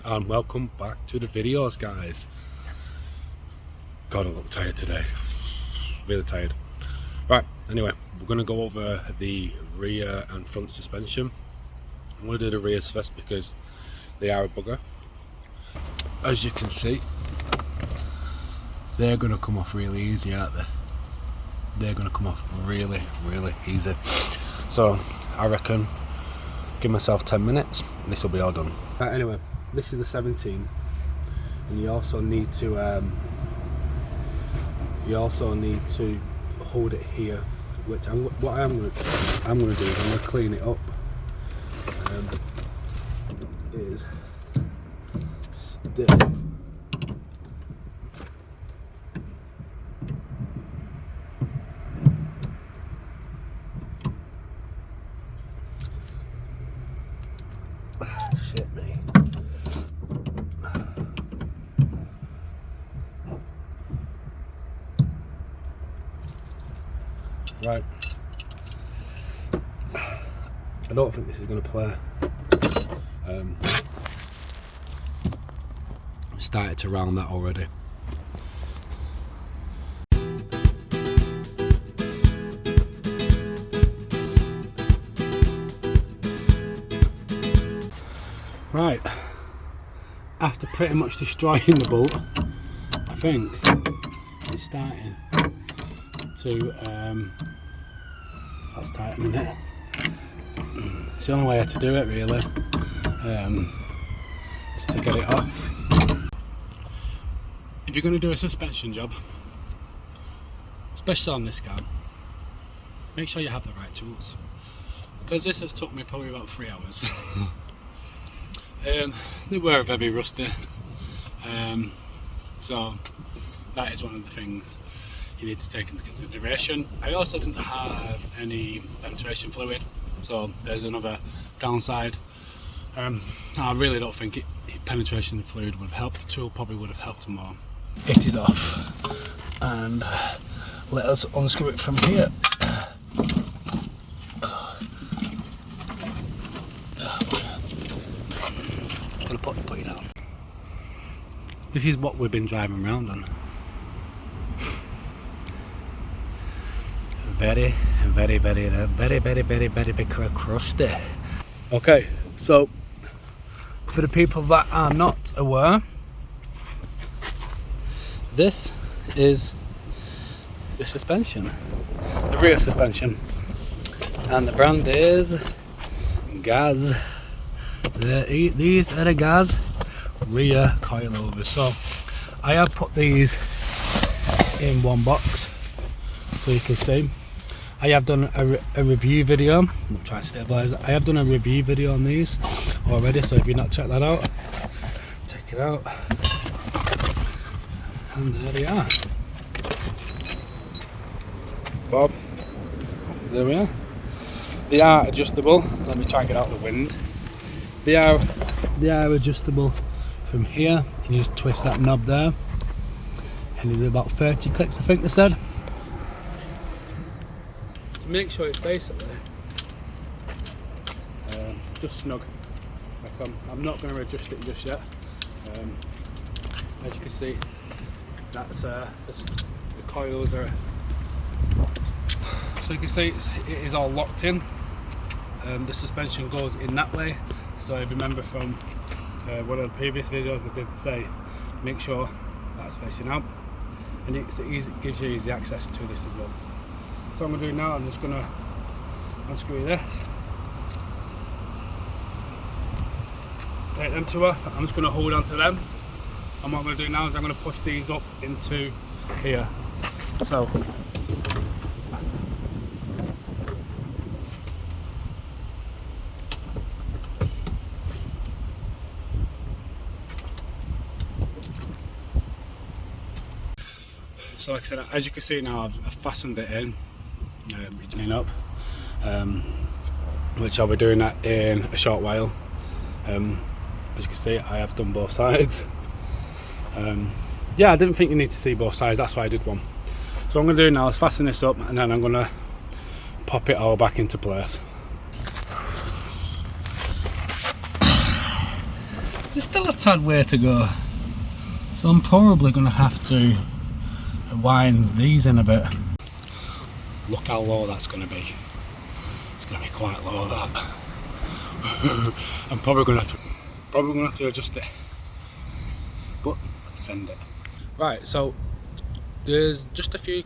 and welcome back to the videos, guys. God, I look tired today, really tired. Right, anyway, we're going to go over the rear and front suspension. I'm going to do the rears first because they are a bugger. As you can see, they're going to come off really easy, aren't they? They're going to come off really easy. So I reckon give myself 10 minutes and this will be all done. Anyway, this is the 17, and you also need to hold it here, which I'm going to do is I'm going to clean it up. It is stiff. Shit me. Right. I don't think this is going to play. Started to round that already. Right, after pretty much destroying the bolt, I think it's starting to, that's tightening it. It's the only way to do it really, is to get it off. If you're going to do a suspension job, especially on this car, make sure you have the right tools, because this has took me probably about 3 hours. They were very rusty, so that is one of the things you need to take into consideration. I also didn't have any penetration fluid, so there's another downside. I really don't think penetration fluid would have helped. The tool probably would have helped more. Hit it off and let us unscrew it from here. Put it down. This is what we've been driving around on. Very crusty. Okay, so for the people that are not aware, this is the suspension, the rear suspension, and the brand is Gaz. These are the Gaz rear coilovers. So I have put these in one box so you can see. I have done a review video. I'm trying to stabilize it. I have done a review video on these already, so if you've not checked that out, check it out. And there they are. Bob, there we are. They are adjustable. Let me try and get out of the wind. They are adjustable from here. You can just twist that knob there, and there's about 30 clicks, I think they said. To make sure it's basically just snug. Like I'm not going to adjust it just yet. As you can see, that's the coils are. So you can see it is all locked in. The suspension goes in that way. So if you remember from one of the previous videos, I did say make sure that's facing out, and it gives you easy access to this as well. So what I'm going to do now, I'm just going to unscrew this, take them to her. I'm just going to hold on to them, and what I'm going to do now is I'm going to push these up into here. So like I said, as you can see now, I've fastened it in, up, which I'll be doing that in a short while. As you can see, I have done both sides. Yeah, I didn't think you need to see both sides, that's why I did one. So what I'm going to do now is fasten this up, and then I'm going to pop it all back into place. there's still a tad way to go, so I'm probably going to have to wind these in a bit. Look how low that's going to be. It's going to be quite low, that. I'm probably going to have to adjust it, but send it. Right, so there's just a few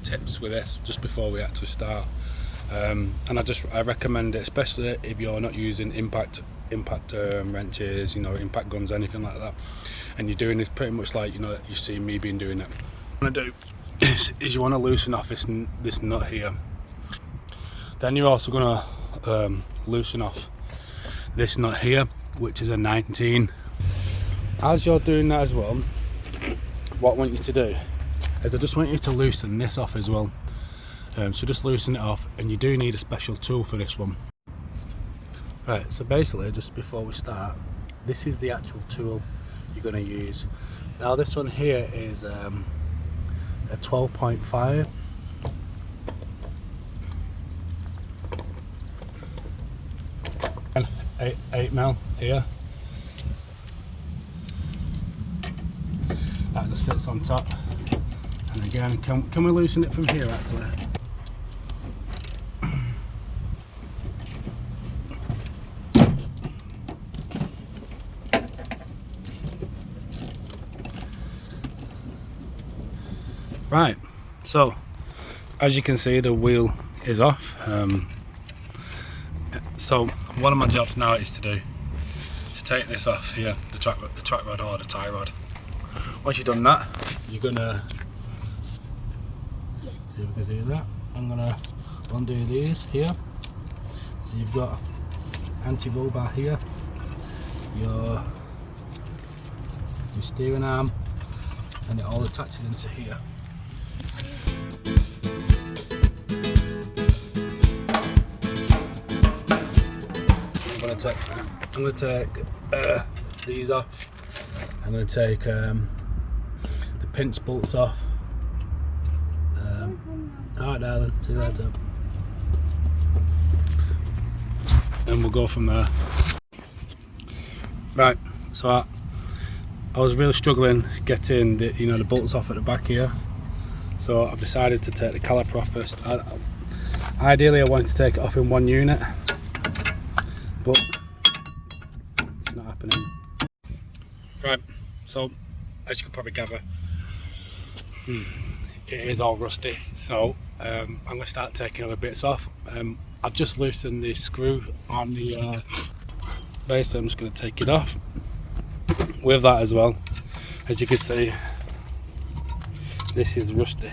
tips with this just before we actually start, and I recommend it, especially if you're not using impact wrenches, you know, impact guns, anything like that, and you're doing this pretty much like, you know, you see me being doing it. What you want to do is you want to loosen off this nut here. Then you're also going to loosen off this nut here, which is a 19. As you're doing that as well, what I want you to do is I just want you to loosen this off as well. So just loosen it off, and you do need a special tool for this one. Right, so basically, just before we start, this is the actual tool you're going to use. Now this one here is a 12.5. And 8mm here. That just sits on top. And again, can we loosen it from here actually? Right, so as you can see, the wheel is off. So one of my jobs now is to take this off here, the track rod or the tie rod. Once you've done that, you're gonna see if we can see that. I'm gonna undo these here. So you've got anti-roll bar here, your steering arm, and it all attaches into here. I'm going to take these off. I'm going to take the pinch bolts off. Alright darling, see you later. And we'll go from there. Right, so I was really struggling getting the bolts off at the back here. So I've decided to take the caliper off first. Ideally I wanted to take it off in one unit, but it's not happening. Right, so as you can probably gather, it is all rusty, so I'm going to start taking other bits off. I've just loosened the screw on the base, so I'm just going to take it off. With that as well, as you can see, this is rusty.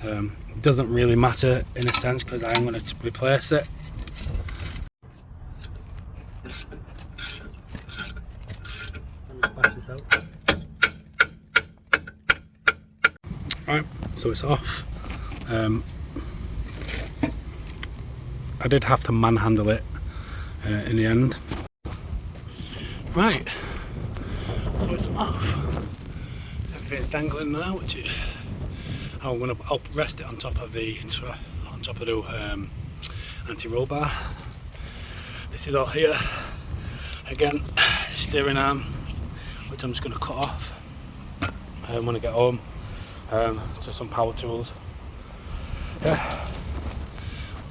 It doesn't really matter in a sense because I am going to replace it. Right, so it's off. I did have to manhandle it in the end. Right, so it's off. Everything's dangling now, which is, I'll rest it on top of the anti-roll bar. This is all here. Again, steering arm, which I'm just going to cut off when I get home. So some power tools. Yeah,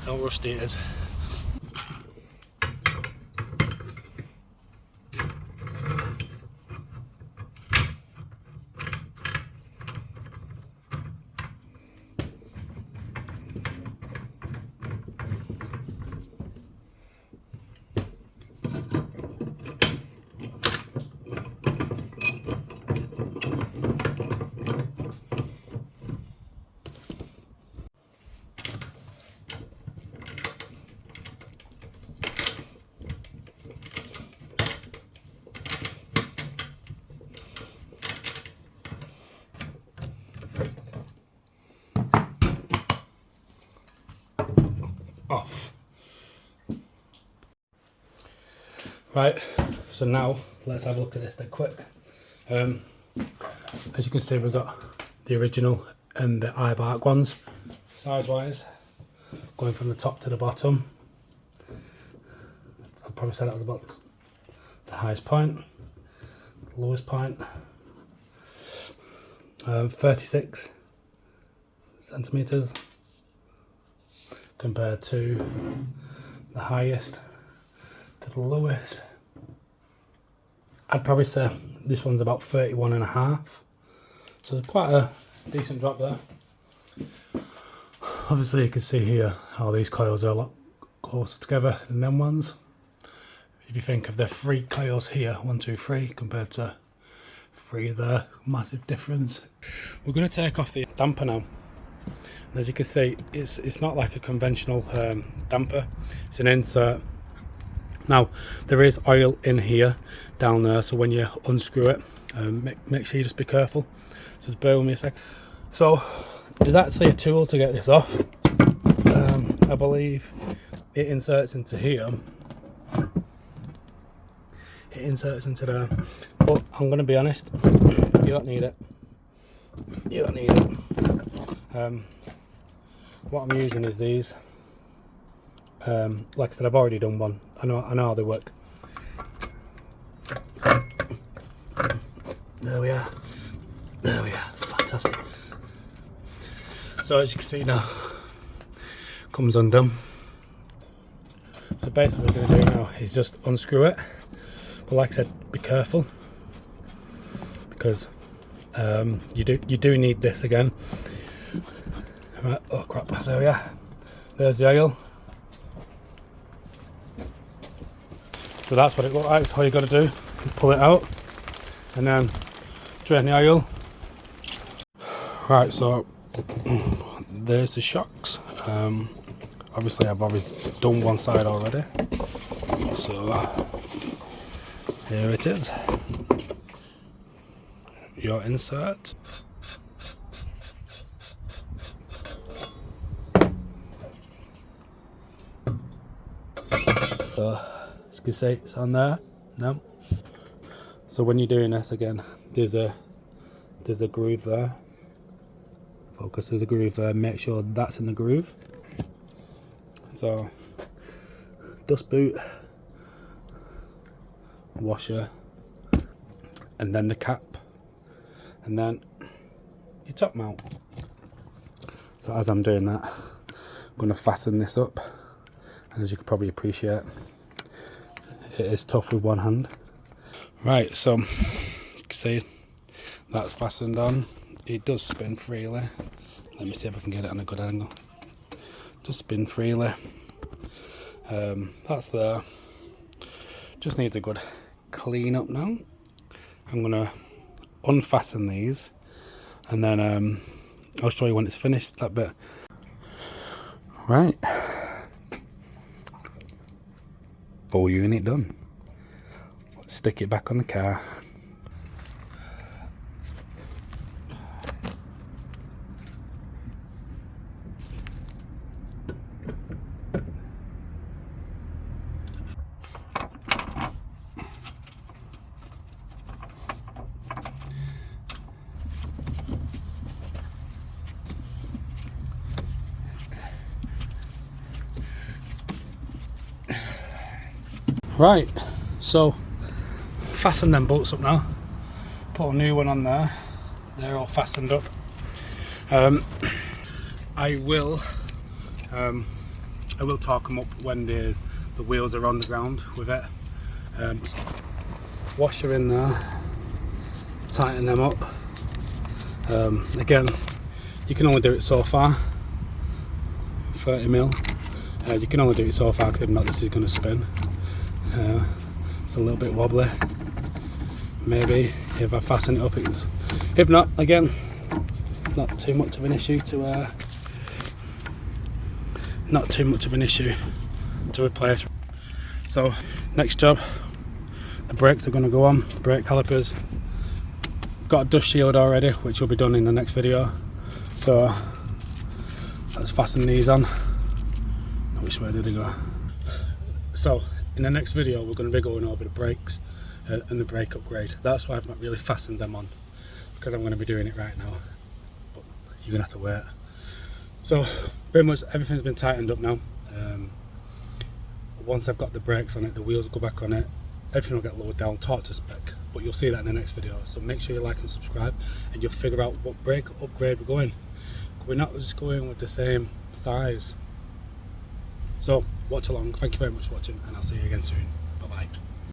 how rusty it is. Off. Right, so now let's have a look at this dead quick. As you can see, we've got the original and the iBark ones, size wise, going from the top to the bottom. I'll probably set it at the the highest point, the lowest point, 36 centimeters compared to the highest to the lowest. I'd probably say this one's about 31.5, so there's quite a decent drop there. Obviously you can see here how these coils are a lot closer together than them ones. If you think of the 3 coils here, 1, 2, 3 compared to 3 there, massive difference. We're going to take off the damper now. And as you can see, it's not like a conventional damper, it's an insert. Now there is oil in here, down there, so when you unscrew it, make sure you just be careful. So just bear with me a sec. So there's actually a tool to get this off. I believe it inserts into here. It inserts into there, but I'm going to be honest, you don't need it. You don't need it. What I'm using is these. Like I said, I've already done one. I know how they work. There we are. There we are. Fantastic. So as you can see now, comes undone. So basically what we're going to do now is just unscrew it. But like I said, be careful, because you do need this again. Right, oh crap, there we are. There's the oil. So that's what it looks like. So all you got to do is pull it out and then drain the oil. Right, so there's the shocks. Obviously I've always done one side already, so here it is, your insert. So as you can see, it's on there now. So when you're doing this again, there's a groove there. Focus, there's a groove there. Make sure that's in the groove. So dust boot, washer, and then the cap, and then your top mount. So as I'm doing that, I'm going to fasten this up, and as you can probably appreciate, it is tough with one hand. Right, so you can see that's fastened on. It does spin freely. Let me see if I can get it on a good angle. Just spin freely. That's there. Just needs a good clean up now. I'm gonna unfasten these, and then I'll show you when it's finished, that bit. Right, full unit done. Let's stick it back on the car. Right, so fasten them bolts up now. Put a new one on there. They're all fastened up. I will torque them up when the wheels are on the ground with it. Washer in there. Tighten them up. Again, you can only do it so far. 30mm. You can only do it so far, because if not, this is going to spin. It's a little bit wobbly. Maybe if I fasten it up, it's. If not, again, not too much of an issue to replace. So next job, the brakes are going to go on. Brake calipers. Got a dust shield already, which will be done in the next video. So let's fasten these on. Which way did it go? So in the next video, we're going to be going over the brakes and the brake upgrade. That's why I've not really fastened them on, because I'm going to be doing it right now. But you're going to have to wait. So pretty much everything's been tightened up now. Once I've got the brakes on it, the wheels will go back on it. everything will get lowered down, taught to spec, but you'll see that in the next video. So make sure you like and subscribe, and you'll figure out what brake upgrade we're going. We're not just going with the same size. So watch along. Thank you very much for watching, and I'll see you again soon. Bye bye.